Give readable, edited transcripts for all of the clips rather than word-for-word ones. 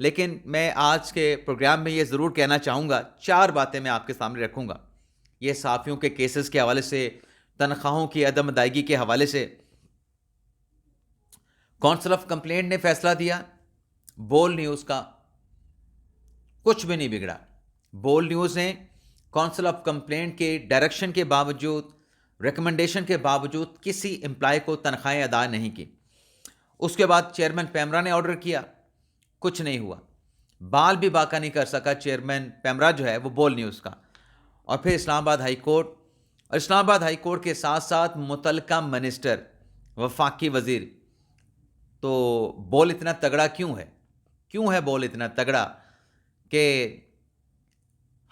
لیکن میں آج کے پروگرام میں یہ ضرور کہنا چاہوں گا، 4 باتیں میں آپ کے سامنے رکھوں گا، یہ صحافیوں کے کیسز کے حوالے سے، تنخواہوں کی عدم ادائیگی کے حوالے سے۔ کونسل آف کمپلینٹ نے فیصلہ دیا، بول نیوز کا کچھ بھی نہیں بگڑا۔ بول نیوز نے کونسل آف کمپلینٹ کے ڈائریکشن کے باوجود، ریکمنڈیشن کے باوجود کسی امپلائی کو تنخواہیں ادا نہیں کی۔ اس کے بعد چیئرمین پیمرا نے آرڈر کیا، کچھ نہیں ہوا، بال بھی باقا نہیں کر سکا چیئرمین پیمرا جو ہے وہ بول نیوز کا۔ اور پھر اسلام آباد ہائی کورٹ، اور اسلام آباد ہائی کورٹ کے ساتھ ساتھ متعلقہ منسٹر، وفاقی وزیر۔ تو بول اتنا تگڑا کیوں ہے بول اتنا تگڑا کہ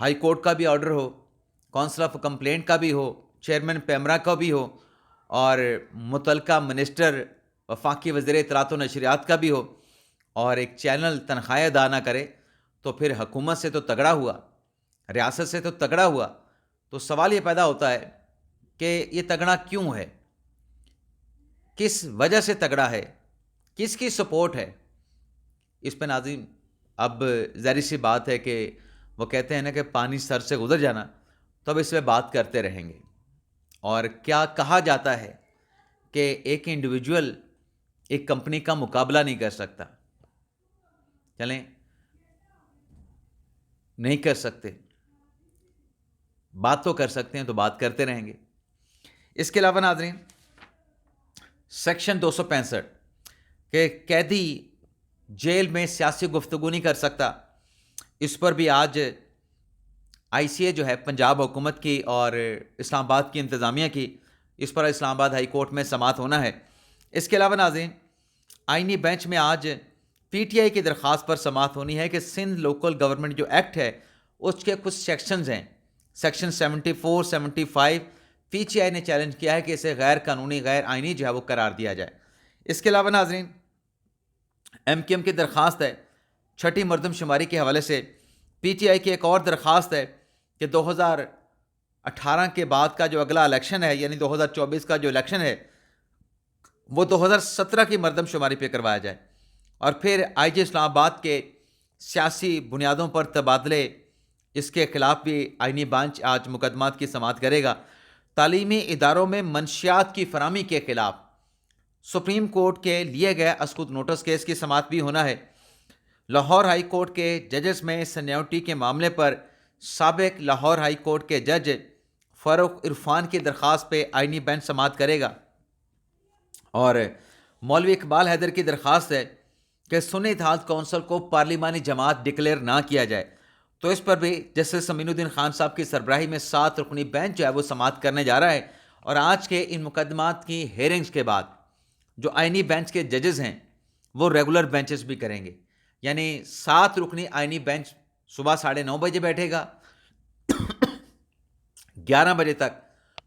ہائی کورٹ کا بھی order who, council of complaint کا بھی ہو، چیئرمین پیمرا کا بھی ہو، اور متعلقہ منسٹر وفاقی وزیر اطلاعات و نشریات کا بھی ہو، اور ایک چینل تنخواہیں ادا نہ کرے؟ تو پھر حکومت سے تو تگڑا ہوا، ریاست سے تو تگڑا ہوا۔ تو سوال یہ پیدا ہوتا ہے کہ یہ تگڑا کیوں ہے، کس وجہ سے تگڑا ہے، کس کی سپورٹ ہے؟ اس پہ ناظرین اب ظاہر سی بات ہے کہ وہ کہتے ہیں نا کہ پانی سر سے گزر جانا، تو اب اس پہ بات کرتے رہیں گے۔ اور کیا کہا جاتا ہے کہ ایک انڈیویجول ایک کمپنی کا مقابلہ نہیں کر سکتا۔ چلیں، نہیں کر سکتے، بات تو کر سکتے ہیں، تو بات کرتے رہیں گے۔ اس کے علاوہ ناظرین سیکشن 265 کہ قیدی جیل میں سیاسی گفتگو نہیں کر سکتا، اس پر بھی آج آئی سی اے جو ہے پنجاب حکومت کی اور اسلام آباد کی انتظامیہ کی، اس پر اسلام آباد ہائی کورٹ میں سماعت ہونا ہے۔ اس کے علاوہ ناظرین آئینی بینچ میں آج پی ٹی آئی کی درخواست پر سماعت ہونی ہے کہ سندھ لوکل گورنمنٹ جو ایکٹ ہے اس کے کچھ سیکشنز ہیں، سیکشن 74 75، پی ٹی آئی نے چیلنج کیا ہے کہ اسے غیر قانونی، غیر آئینی جو ہے وہ قرار دیا جائے۔ اس کے علاوہ ناظرین ایم کیو ایم کی درخواست ہے، چھٹی مردم شماری کے حوالے سے پی ٹی آئی کی ایک اور درخواست ہے کہ 2018 کے بعد کا جو اگلا الیکشن ہے، یعنی 2024 کا جو الیکشن ہے، وہ 2017 کی مردم شماری پہ کروایا جائے۔ اور پھر آئی جی اسلام آباد کے سیاسی بنیادوں پر تبادلے، اس کے خلاف بھی آئینی بینچ آج مقدمات کی سماعت کرے گا۔ تعلیمی اداروں میں منشیات کی فراہمی کے خلاف سپریم کورٹ کے لیے گئے اسکوت نوٹس کیس کی سماعت بھی ہونا ہے۔ لاہور ہائی کورٹ کے ججز میں سینیورٹی کے معاملے پر سابق لاہور ہائی کورٹ کے جج فاروق عرفان کی درخواست پہ آئینی بینچ سماعت کرے گا۔ اور مولوی اقبال حیدر کی درخواست ہے کہ سنی اتحاد کونسل کو پارلیمانی جماعت ڈکلیئر نہ کیا جائے، تو اس پر بھی جسٹس امین الدین خان صاحب کی سربراہی میں 7 رکنی بینچ جو ہے وہ سماعت کرنے جا رہا ہے۔ اور آج کے ان مقدمات کی ہیئرنگز کے بعد جو آئینی بینچ کے ججز ہیں وہ ریگولر بینچز بھی کریں گے، یعنی 7 رکنی آئینی بینچ صبح 9:30 بجے بیٹھے گا، 11 بجے تک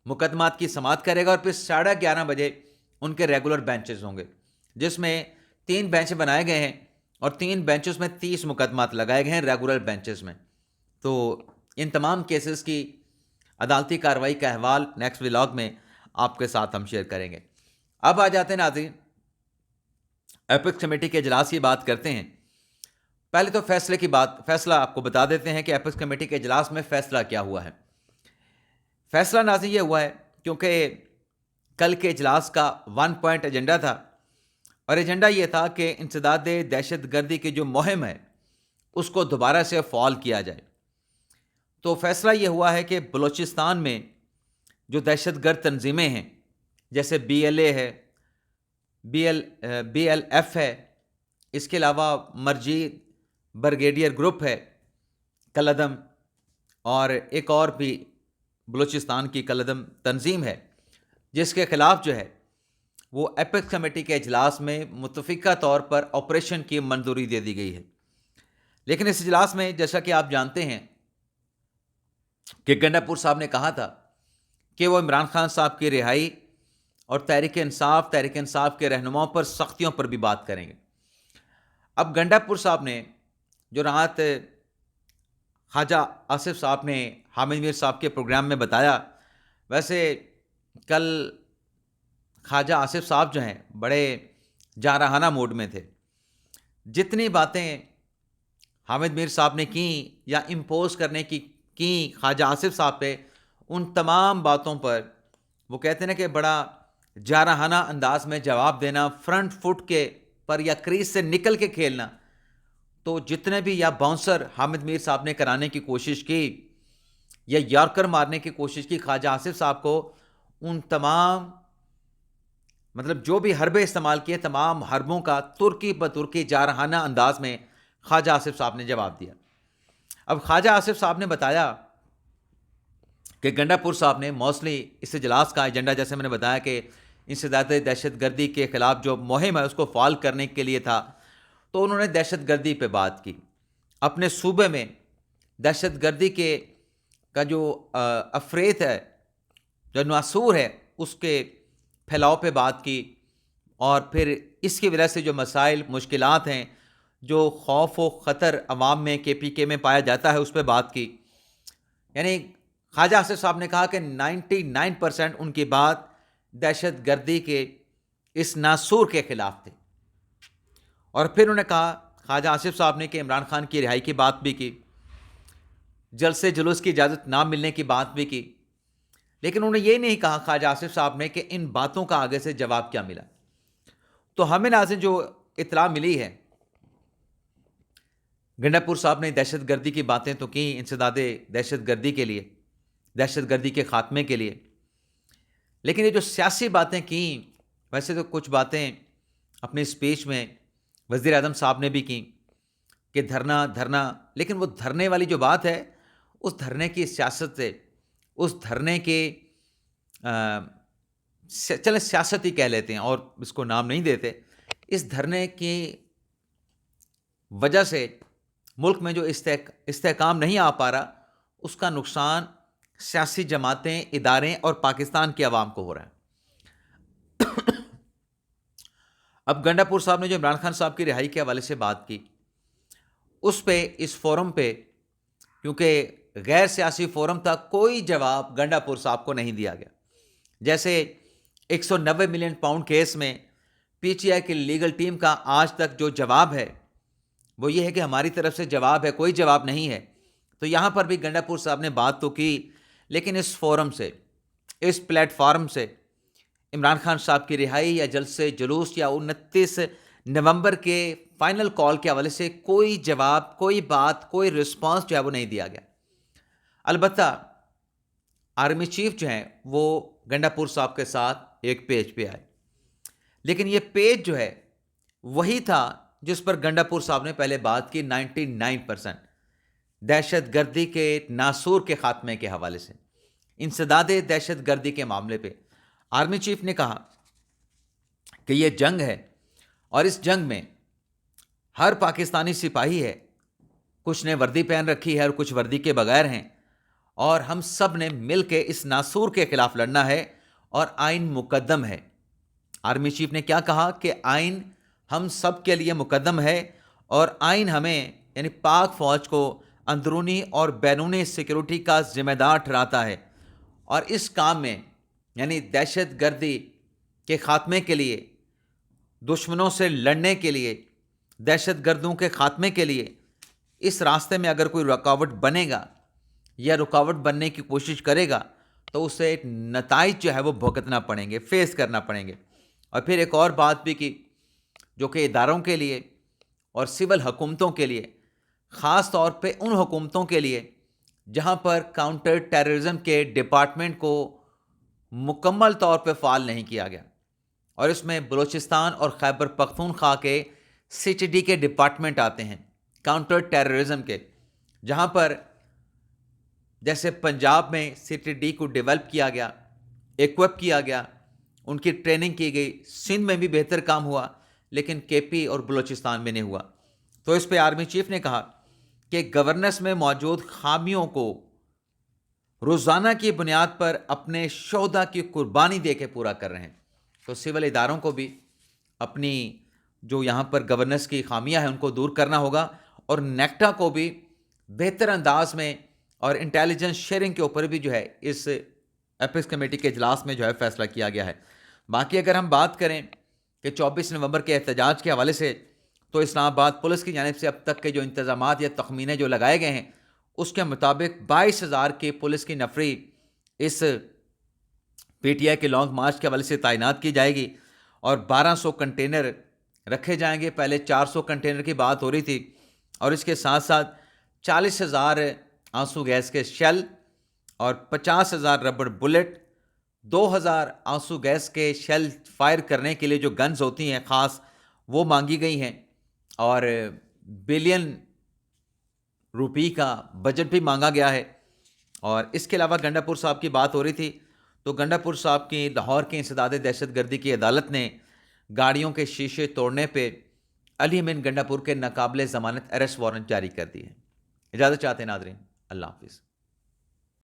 مقدمات کی سماعت کرے گا، اور پھر 11:30 بجے ان کے ریگولر بینچز ہوں گے، جس میں 3 بینچ بنائے گئے ہیں، اور 3 بینچز میں 30 مقدمات لگائے گئے ہیں ریگولر بینچز میں۔ تو ان تمام کیسز کی عدالتی کارروائی کا احوال نیکسٹ ولاگ میں آپ کے ساتھ ہم شیئر کریں گے۔ اب آ جاتے ہیں ناظرین ایپکس کمیٹی کے اجلاس کی بات کرتے ہیں۔ پہلے تو فیصلہ آپ کو بتا دیتے ہیں کہ ایپکس کمیٹی کے اجلاس میں فیصلہ کیا ہوا ہے۔ فیصلہ ناظرین یہ ہوا ہے کیونکہ کل کے اجلاس کا 1 پوائنٹ ایجنڈا تھا، اور ایجنڈا یہ تھا کہ انسداد دہشت گردی کی جو مہم ہے اس کو دوبارہ سے فعال کیا جائے۔ تو فیصلہ یہ ہوا ہے کہ بلوچستان میں جو دہشت گرد تنظیمیں ہیں، جیسے بی ایل اے ہے، بی ایل ایف ہے، اس کے علاوہ مرجی بریگیڈیئر گروپ ہے کالعدم، اور ایک اور بھی بلوچستان کی کالعدم تنظیم ہے، جس کے خلاف جو ہے وہ ایپکس کمیٹی کے اجلاس میں متفقہ طور پر آپریشن کی منظوری دے دی گئی ہے۔ لیکن اس اجلاس میں جیسا کہ آپ جانتے ہیں کہ گنڈا پور صاحب نے کہا تھا کہ وہ عمران خان صاحب کی رہائی اور تحریک انصاف کے رہنماؤں پر سختیوں پر بھی بات کریں گے۔ اب گنڈا پور صاحب نے جو رات خواجہ آصف صاحب نے حامد میر صاحب کے پروگرام میں بتایا، ویسے کل خواجہ آصف صاحب جو ہیں بڑے جارحانہ موڈ میں تھے، جتنی باتیں حامد میر صاحب نے کی یا امپوز کرنے کی خواجہ آصف صاحب پہ، ان تمام باتوں پر وہ کہتے ہیں کہ بڑا جارحانہ انداز میں جواب دینا، فرنٹ فٹ کے پر یا کریز سے نکل کے کھیلنا. تو جتنے بھی یا باؤنسر حامد میر صاحب نے کرانے کی کوشش کی یا یارکر مارنے کی کوشش کی خواجہ آصف صاحب کو، ان تمام مطلب جو بھی حربے استعمال کیے، تمام حربوں کا ترکی بترکی جارحانہ انداز میں خواجہ آصف صاحب نے جواب دیا. اب خواجہ آصف صاحب نے بتایا کہ گنڈا پور صاحب نے موسٹلی اس اجلاس کا ایجنڈا، جیسے میں نے بتایا کہ انسداد دہشت گردی کے خلاف جو مہم ہے اس کو فعال کرنے کے لیے تھا. تو انہوں نے دہشت گردی پہ بات کی، اپنے صوبے میں دہشت گردی کا جو افریت ہے، جو ناسور ہے، اس کے پھیلاؤ پہ بات کی، اور پھر اس کی وجہ سے جو مسائل مشکلات ہیں، جو خوف و خطر عوام میں KPK میں پایا جاتا ہے، اس پہ بات کی. یعنی خواجہ آصف صاحب نے کہا کہ 99% ان کی بات دہشت گردی کے اس ناسور کے خلاف تھے. اور پھر انہوں نے کہا خواجہ آصف صاحب نے کہ عمران خان کی رہائی کی بات بھی کی، جلسے جلوس کی اجازت نہ ملنے کی بات بھی کی، لیکن انہوں نے یہ نہیں کہا خواجہ آصف صاحب نے کہ ان باتوں کا آگے سے جواب کیا ملا. تو ہمیں ناظرین جو اطلاع ملی ہے، گنڈا پور صاحب نے دہشت گردی کی باتیں تو کی انسداد دہشت گردی کے لیے، دہشت گردی کے خاتمے کے لیے، لیکن یہ جو سیاسی باتیں کیں، ویسے تو کچھ باتیں اپنی اسپیچ میں وزیر اعظم صاحب نے بھی کی کہ دھرنا، لیکن وہ دھرنے والی جو بات ہے، اس دھرنے کی سیاست سے، اس دھرنے کے چلیں سیاست ہی کہہ لیتے ہیں اور اس کو نام نہیں دیتے، اس دھرنے کی وجہ سے ملک میں جو استحکام نہیں آ پا رہا، اس کا نقصان سیاسی جماعتیں، ادارے اور پاکستان کے عوام کو ہو رہا ہے. اب گنڈا پور صاحب نے جو عمران خان صاحب کی رہائی کے حوالے سے بات کی، اس پہ اس فورم پہ، کیونکہ غیر سیاسی فورم تھا، کوئی جواب گنڈا پور صاحب کو نہیں دیا گیا. جیسے 190 ملین پاؤنڈ کیس میں PTI کی لیگل ٹیم کا آج تک جو جواب ہے وہ یہ ہے کہ ہماری طرف سے جواب ہے، کوئی جواب نہیں ہے. تو یہاں پر بھی گنڈا پور صاحب نے بات تو کی، لیکن اس فورم سے، اس پلیٹ فارم سے عمران خان صاحب کی رہائی یا جلسے جلوس یا 29 نومبر کے فائنل کال کے حوالے سے کوئی جواب، کوئی بات، کوئی رسپانس جو ہے وہ نہیں دیا گیا. البتہ آرمی چیف جو ہیں وہ گنڈا پور صاحب کے ساتھ ایک پیج پہ آئے، لیکن یہ پیج جو ہے وہی تھا جس پر گنڈا پور صاحب نے پہلے بات کی، 99% دہشت گردی کے ناسور کے خاتمے کے حوالے سے، انسداد دہشت گردی کے معاملے پہ. آرمی چیف نے کہا کہ یہ جنگ ہے، اور اس جنگ میں ہر پاکستانی سپاہی ہے، کچھ نے وردی پہن رکھی ہے اور کچھ وردی کے بغیر ہیں، اور ہم سب نے مل کے اس ناسور کے خلاف لڑنا ہے، اور آئین مقدم ہے. آرمی چیف نے کیا کہا کہ آئین ہم سب کے لیے مقدم ہے، اور آئین ہمیں یعنی پاک فوج کو اندرونی اور بیرونی سیکیورٹی کا ذمہ دار ٹھہراتا ہے، اور اس کام میں یعنی دہشت گردی کے خاتمے کے لیے، دشمنوں سے لڑنے کے لیے، دہشت گردوں کے خاتمے کے لیے، اس راستے میں اگر کوئی رکاوٹ بنے گا یا رکاوٹ بننے کی کوشش کرے گا تو اسے نتائج جو ہے وہ بھگتنا پڑیں گے، فیس کرنا پڑیں گے. اور پھر ایک اور بات بھی کی جو کہ اداروں کے لیے اور سول حکومتوں کے لیے، خاص طور پہ ان حکومتوں کے لیے جہاں پر کاؤنٹر ٹیررزم کے ڈپارٹمنٹ کو مکمل طور پہ فعال نہیں کیا گیا، اور اس میں بلوچستان اور خیبر پختونخوا کے CTD کے ڈپارٹمنٹ آتے ہیں کاؤنٹر ٹیررزم کے، جہاں پر جیسے پنجاب میں CTD کو ڈیولپ کیا گیا، ایکوپ کیا گیا، ان کی ٹریننگ کی گئی، سندھ میں بھی بہتر کام ہوا، لیکن KP اور بلوچستان میں نہیں ہوا. تو اس پہ آرمی چیف نے کہا کہ گورننس میں موجود خامیوں کو روزانہ کی بنیاد پر اپنے شہداء کی قربانی دے کے پورا کر رہے ہیں. تو سول اداروں کو بھی اپنی جو یہاں پر گورننس کی خامیاں ہیں ان کو دور کرنا ہوگا، اور نیکٹا کو بھی بہتر انداز میں اور انٹیلیجنس شیئرنگ کے اوپر بھی جو ہے اس ایپکس کمیٹی کے اجلاس میں جو ہے فیصلہ کیا گیا ہے. باقی اگر ہم بات کریں کہ 24 نومبر کے احتجاج کے حوالے سے، تو اسلام آباد پولیس کی جانب سے اب تک کے جو انتظامات یا تخمینے جو لگائے گئے ہیں اس کے مطابق 22,000 کی پولیس کی نفری اس پی ٹی آئی کے لانگ مارچ کے حوالے سے تعینات کی جائے گی اور 1200 کنٹینر رکھے جائیں گے. پہلے 400 کنٹینر کی بات ہو رہی تھی اور اس کے ساتھ ساتھ 40,000 آنسو گیس کے شیل اور 50,000 ربڑ بلٹ، 2,000 آنسو گیس کے شیل فائر کرنے کے لیے جو گنز ہوتی ہیں خاص وہ مانگی گئی ہیں اور بلین روپی کا بجٹ بھی مانگا گیا ہے. اور اس کے علاوہ گنڈا پور صاحب کی بات ہو رہی تھی تو گنڈا پور صاحب کی لاہور کے انسداد دہشت گردی کی عدالت نے گاڑیوں کے شیشے توڑنے پہ علی امین گنڈا پور کے ناقابل ضمانت اریسٹ وارنٹ جاری کر دی ہے. اجازت چاہتے ہیں ناظرین، اللہ حافظ.